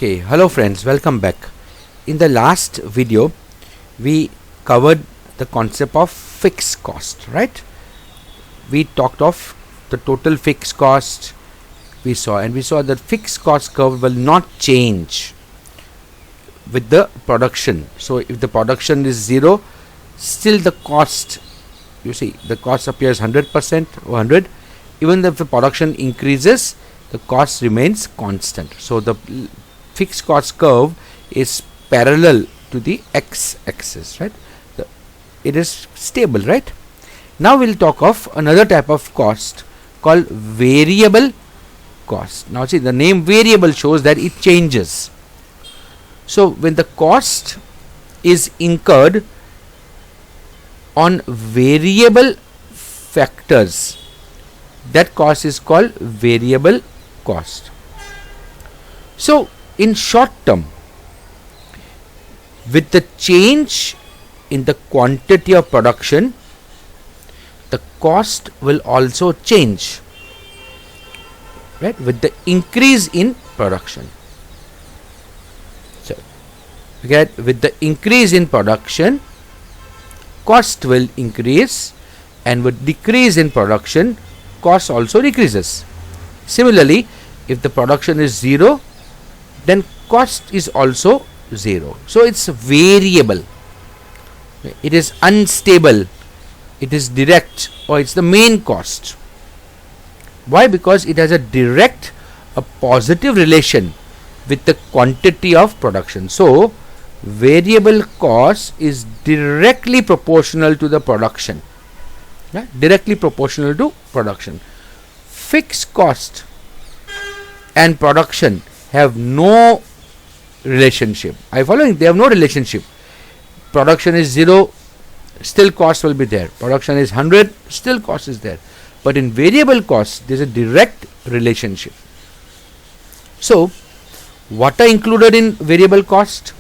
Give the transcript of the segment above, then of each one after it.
Okay, hello friends, welcome back. In the last video we covered the concept of fixed cost, right? We talked of the total fixed cost we saw that fixed cost curve will not change with the production. So if the production is 0, still the cost, you see the cost appears 100% or 100. Even if the production increases, the cost remains constant. So the fixed cost curve is parallel to the x-axis, right? It is stable, right? Now we'll talk of another type of cost called variable cost. Now see, the name variable shows that it changes. So when the cost is incurred on variable factors, that cost is called variable cost. So in short term, with the change in the quantity of production, the cost will also change, right, with the increase in production. So again, with the increase in production, cost will increase, and with decrease in production, cost also decreases. Similarly, if the production is 0, then cost is also 0. So it's variable, it is unstable, it is direct, or it's the main cost. Why? Because it has a direct, a positive relation with the quantity of production. So variable cost is directly proportional to the production, directly proportional to production. Fixed cost and production have no relationship. Are you following? They have no relationship. Production is 0, still cost will be there. Production is 100, still cost is there. But in variable cost, there is a direct relationship. So what are included in variable cost?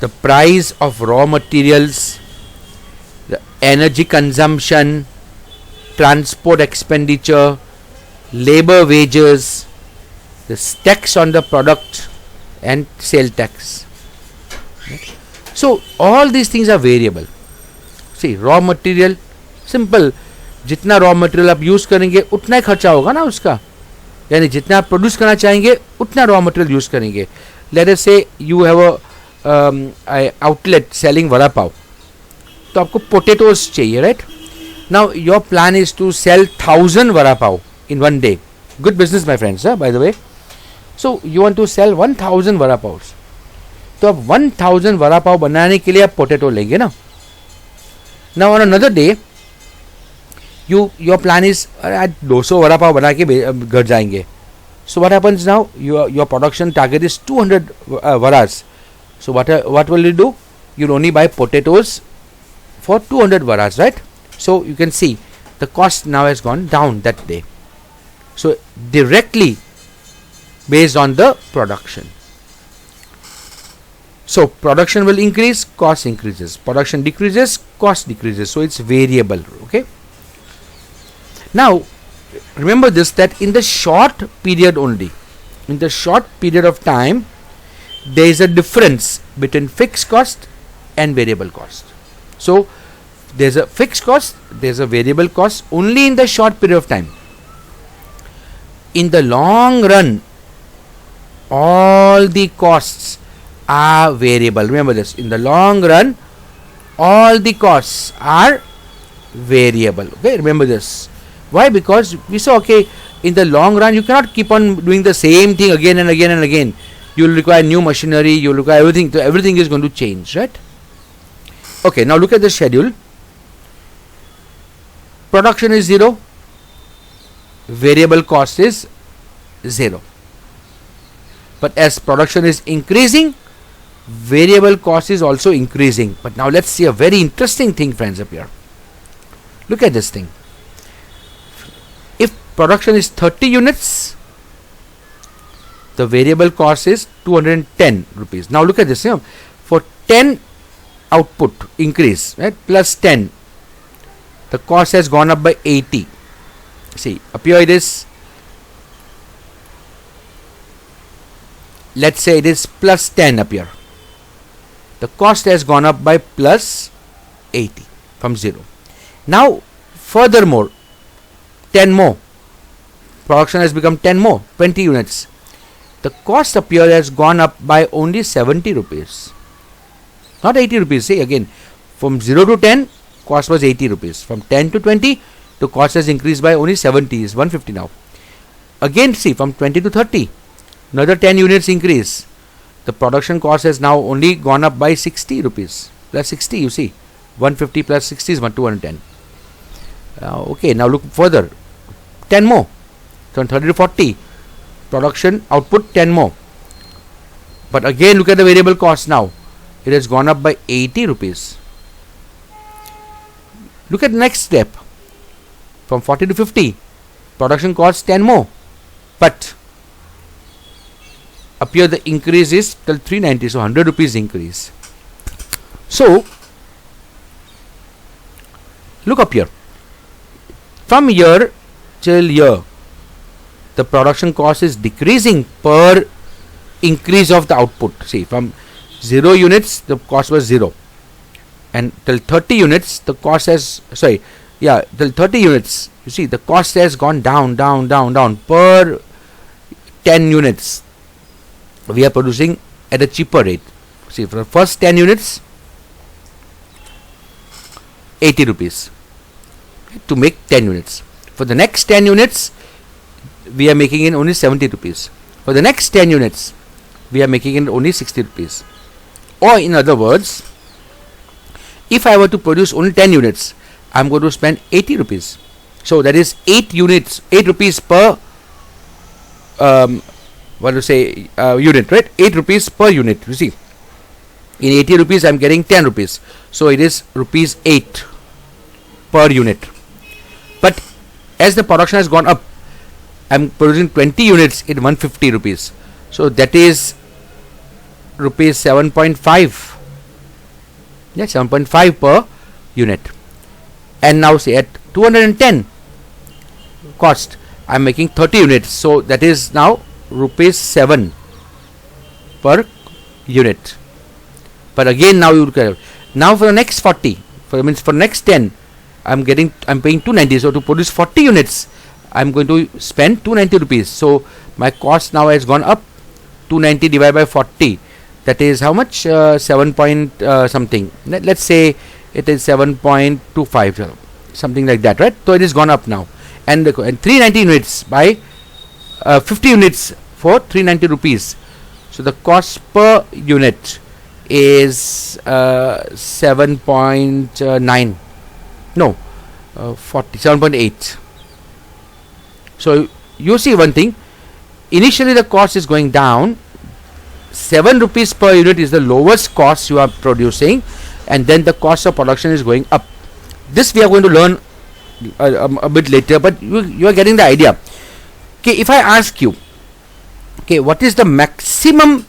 The price of raw materials, the energy consumption, transport expenditure, labor wages, the tax on the product, and sale tax. So all these things are variable. See, raw material, simple, जितना raw material आप use करेंगे उतना ही खर्चा होगा ना उसका, यानी जितना आप प्रोड्यूस करना चाहेंगे उतना raw material use करेंगे. Let us say you have a outlet selling vada pav, तो आपको potatoes चाहिए, right? Now your plan is to sell 1000 vada pav in one day. Good business, my friends, by the way. So you want to sell 1000 vada pavs. तो अब 1000 vada pav बनाने के लिए आप potato लेंगे ना. Now on another day, your plan is आज 200 vada pav बना के घर जाएंगे. So what happens now? Your production target is 200 vadas. So what will you do? You'll only buy potatoes for 200 vadas, right? So you can see the cost now has gone down that day. So directly based on the production. So production will increase, cost increases. Production decreases, cost decreases. So it's variable. Okay. Now remember this, that in the short period only, in the short period of time, there is a difference between fixed cost and variable cost. So there's a fixed cost, there's a variable cost only in the short period of time. In the long run, all the costs are variable. Remember this, in the long run, all the costs are variable. Okay, remember this. Why? Because we saw, okay, in the long run, you cannot keep on doing the same thing again and again and again. You will require new machinery, you will require everything. So everything is going to change, right? Okay, now look at the schedule. Production is 0. Variable cost is 0. But as production is increasing, variable cost is also increasing. But now let's see a very interesting thing, friends, up here. Look at this thing. If production is 30 units, the variable cost is 210 rupees. Now look at this. For 10 output increase, right, plus 10, the cost has gone up by 80. See, up here it is let's say it is plus 10 up here. The cost has gone up by plus 80 from 0. Now furthermore, 10 more. Production has become 10 more, 20 units. The cost up here has gone up by only 70 rupees. Not 80 rupees. See again, from 0 to 10, cost was 80 rupees. From 10 to 20, the cost has increased by only 70, is 150 now. Again, see, from 20 to 30, another 10 units increase. The production cost has now only gone up by 60 rupees. Plus 60, you see. 150 plus 60 is 210. Okay, now look further. 10 more. From 30 to 40, production output 10 more. But again, look at the variable cost now. It has gone up by 80 rupees. Look at the next step. From 40 to 50, production cost 10 more. But up here the increase is till 390, so 100 rupees increase. So look up here. From year till year, the production cost is decreasing per increase of the output. See, from 0 units the cost was 0, and till 30 units the cost has till 30 units, you see, the cost has gone down per 10 units. We are producing at a cheaper rate. See, for the first 10 units, 80 rupees to make 10 units. For the next 10 units, we are making in only 70 rupees. For the next 10 units, we are making in only 60 rupees. Or in other words, if I were to produce only 10 units, I am going to spend 80 rupees. So that is 8 rupees per unit, right? 8 rupees per unit. You see, in 80 rupees I am getting 10 rupees. So it is rupees 8 per unit. But as the production has gone up, I am producing 20 units at 150 rupees. So that is rupees 7.5. Yeah, 7.5 per unit. And now say at 210 cost, I am making 30 units. So that is now rupees 7 per unit. But again, now you look at it. Now for the next 40, for the next 10, I am paying 290. So to produce 40 units, I am going to spend 290 rupees. So my cost now has gone up. 290 divided by 40. That is how much? 7 point something. Let's say it is 7.25, something like that, right? So it is gone up now. And 390 units by 50 units for 390 rupees. So the cost per unit is 7.9. No, 47.8. So you see one thing. Initially the cost is going down. 7 rupees per unit is the lowest cost you are producing, and then the cost of production is going up. This we are going to learn a bit later, but you are getting the idea. Okay, if I ask you, okay, what is the maximum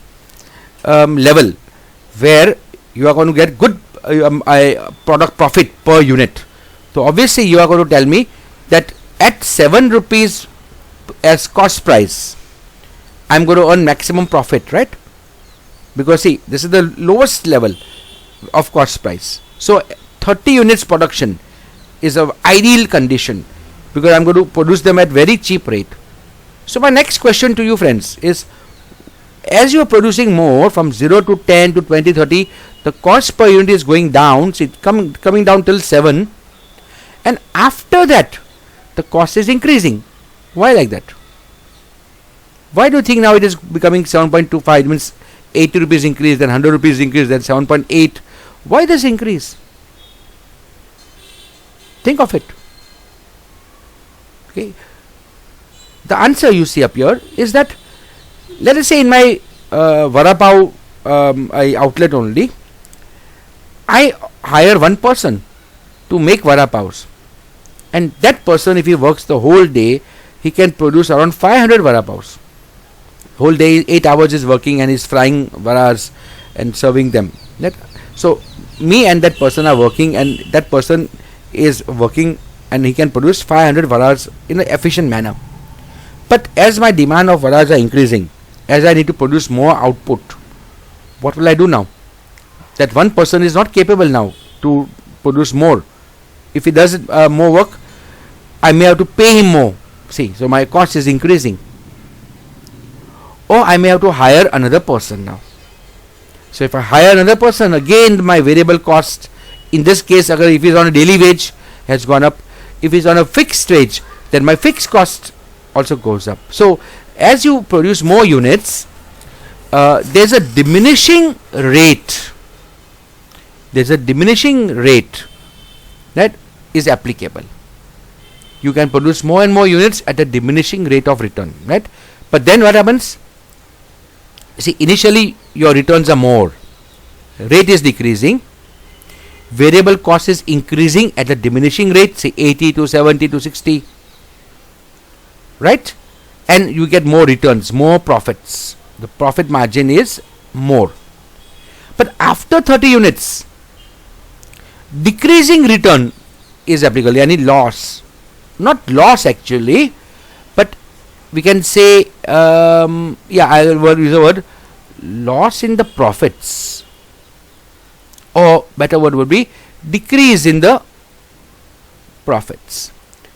level where you are going to get good product profit per unit? So obviously you are going to tell me that at 7 rupees as cost price, I am going to earn maximum profit, right? Because see, this is the lowest level of cost price. So 30 units production is an ideal condition, because I am going to produce them at very cheap rate. So my next question to you friends is, as you are producing more from 0 to 10 to 20, 30, the cost per unit is going down. See, coming down till 7, and after that the cost is increasing. Why like that? Why do you think now it is becoming 7.25? It means 80 rupees increase, then 100 rupees increase, then 7.8. Why this increase? Think of it. Okay. The answer you see up here is that, let us say in my vada pav outlet only, I hire one person to make vada pavs, and that person, if he works the whole day, he can produce around 500 vada pavs. Whole day, 8 hours is working and is frying vadas and serving them. So me and that person are working, and that person is working, and he can produce 500 vadas in an efficient manner. But as my demand of vadas are increasing, as I need to produce more output, what will I do now? That one person is not capable now to produce more. If he does more work, I may have to pay him more. See, so my cost is increasing. Or I may have to hire another person now. So if I hire another person, again my variable cost, in this case, if he's on a daily wage, has gone up. If he's on a fixed wage, then my fixed cost also goes up. So as you produce more units, there's a diminishing rate. There's a diminishing rate that is applicable. You can produce more and more units at a diminishing rate of return, right? But then what happens? See, initially your returns are more, rate is decreasing, variable cost is increasing at a diminishing rate, say 80 to 70 to 60, right? And you get more returns, more profits. The profit margin is more. But after 30 units, decreasing return is applicable. Any loss, not loss actually, but we can say, I will use the word loss in the profits, or better word would be decrease in the profits.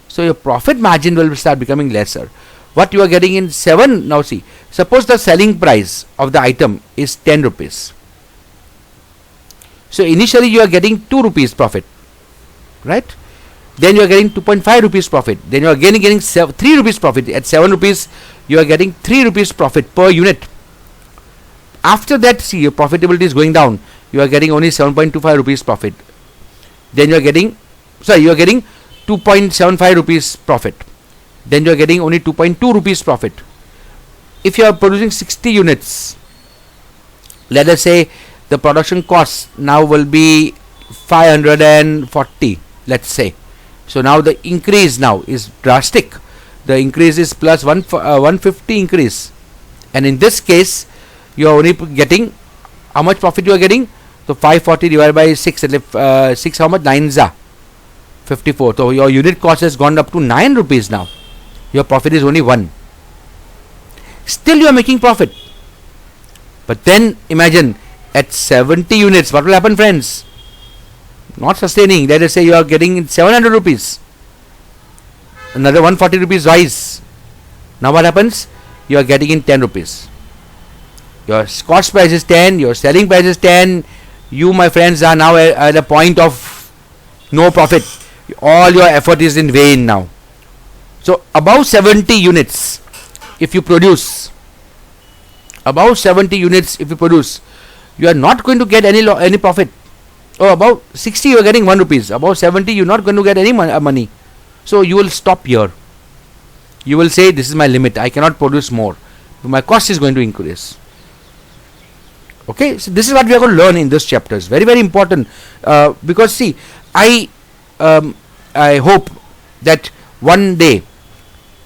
So your profit margin will start becoming lesser. What you are getting in 7, now see, suppose the selling price of the item is 10 rupees. So initially you are getting 2 rupees profit, right? Then you are getting 2.5 rupees profit. Then you are again getting 3 rupees profit. At 7 rupees, you are getting 3 rupees profit per unit. After that, see, your profitability is going down. You are getting only 7.25 rupees profit. Then you are getting 2.75 rupees profit. Then you are getting only 2.2 rupees profit. If you are producing 60 units, let us say the production cost now will be 540, let's say. So now the increase now is drastic. The increase is plus 150 increase. And in this case, you are only getting, how much profit you are getting? So 540 divided by 6, 6 how much? 9 za 54. So your unit cost has gone up to 9 rupees now. Your profit is only 1. Still you are making profit. But then imagine at 70 units, what will happen, friends? Not sustaining. Let us say you are getting 700 rupees. Another 140 rupees rise. Now what happens? You are getting in 10 rupees. Your cost price is 10, your selling price is 10. You, my friends, are now at a point of no profit. All your effort is in vain now. So above 70 units, if you produce, you are not going to get any profit. Oh, about 60 you are getting 1 rupees. About 70 you are not going to get any money. So you will stop here. You will say, this is my limit. I cannot produce more. My cost is going to increase. Okay, so this is what we are going to learn in this chapter. It's very, very important. Because see, I hope that one day,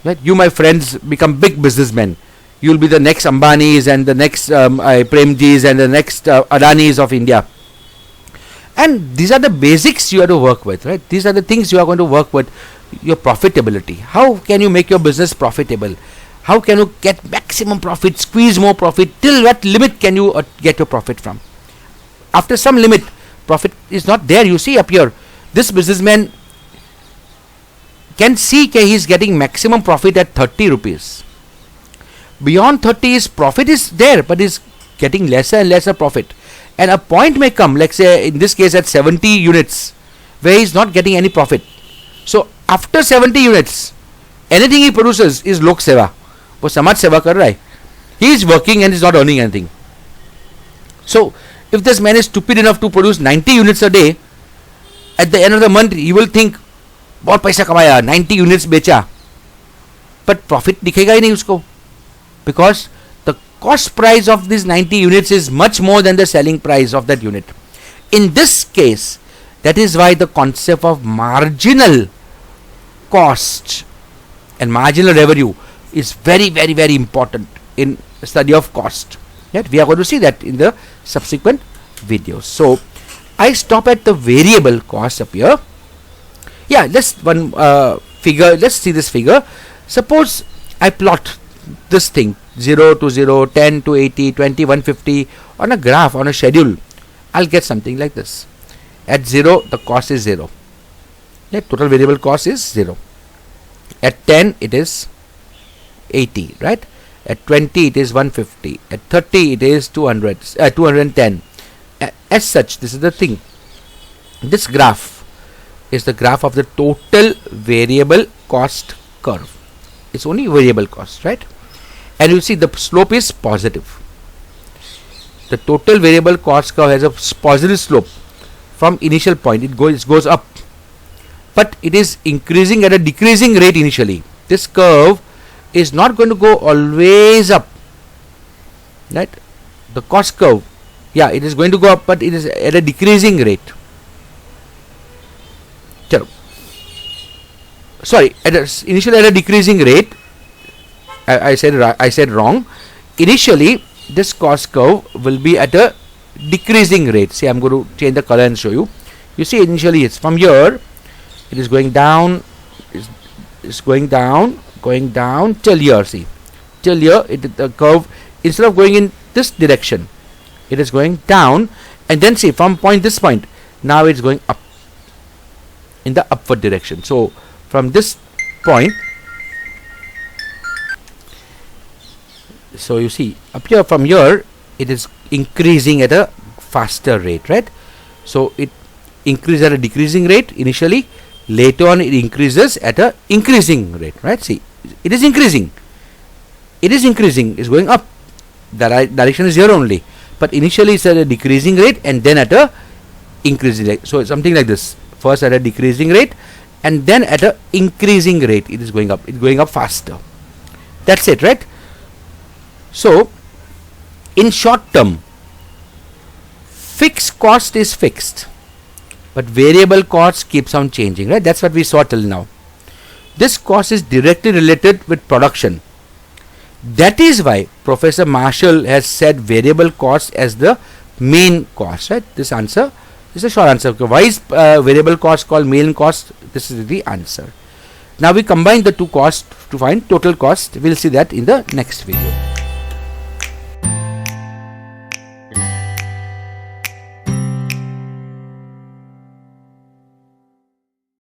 that you, my friends, become big businessmen. You will be the next Ambanis and the next Premjis and the next Adanis of India. And these are the basics you have to work with, right? These are the things you are going to work with. Your profitability. How can you make your business profitable? How can you get maximum profit, squeeze more profit? Till what limit can you get your profit from? After some limit, profit is not there. You see up here, this businessman can see he is getting maximum profit at 30 rupees. Beyond 30, his profit is there, but is getting lesser and lesser profit. And a point may come, like say in this case at 70 units, where he is not getting any profit. So after 70 units, anything he produces is lok seva. वो समाज सेवा कर रहा है. He is working and is not earning anything. So if this man is stupid enough to produce 90 units a day, at the end of the month he will think, बहुत पैसा कमाया, 90 units बेचा, but profit दिखेगा ही नहीं उसको, because the cost price of these 90 units is much more than the selling price of that unit. In this case, that is why the concept of marginal cost and marginal revenue is very, very, very important in study of cost. Right? We are going to see that in the subsequent videos. So I stop at the variable cost up here. Yeah, let's one figure. Let's see this figure. Suppose I plot this thing 0 to 0, 10 to 80, 20, 150 on a graph, on a schedule, I'll get something like this. At 0, the cost is 0. Yeah, total variable cost is 0. At 10, it is 80, right? At 20, it is 150. At 30, it is 210. As such, this is the thing. This graph is the graph of the total variable cost curve. It's only variable cost, right? And you see the slope is positive. The total variable cost curve has a positive slope from initial point. It goes up, but it is increasing at a decreasing rate initially. This curve is not going to go always up, right? The cost curve, yeah, it is going to go up, but it is at a decreasing rate. Sorry, initially at a decreasing rate. I said wrong. Initially, this cost curve will be at a decreasing rate. See, I'm going to change the color and show you. You see, initially it's from here, it is going down, it's going down till here. See, till here, the curve, instead of going in this direction, it is going down, and then see, from this point, now it's going up in the upward direction. So from this point, so you see up here, from here it is increasing at a faster rate, right? So it increases at a decreasing rate initially, later on it increases at a increasing rate, right? See, it is increasing, it's going up. The direction is here only, but initially it's at a decreasing rate and then at a increasing rate. So it's something like this: first at a decreasing rate and then at a increasing rate it is going up. It's going up faster. That's it, right? So in short term, fixed cost is fixed, but variable cost keeps on changing, right? That's what we saw till now. This cost is directly related with production. That is why Professor Marshall has said variable cost as the main cost, right? This answer is a short answer. Why is variable cost called main cost? This is the answer. Now we combine the two costs to find total cost. We'll see that in the next video.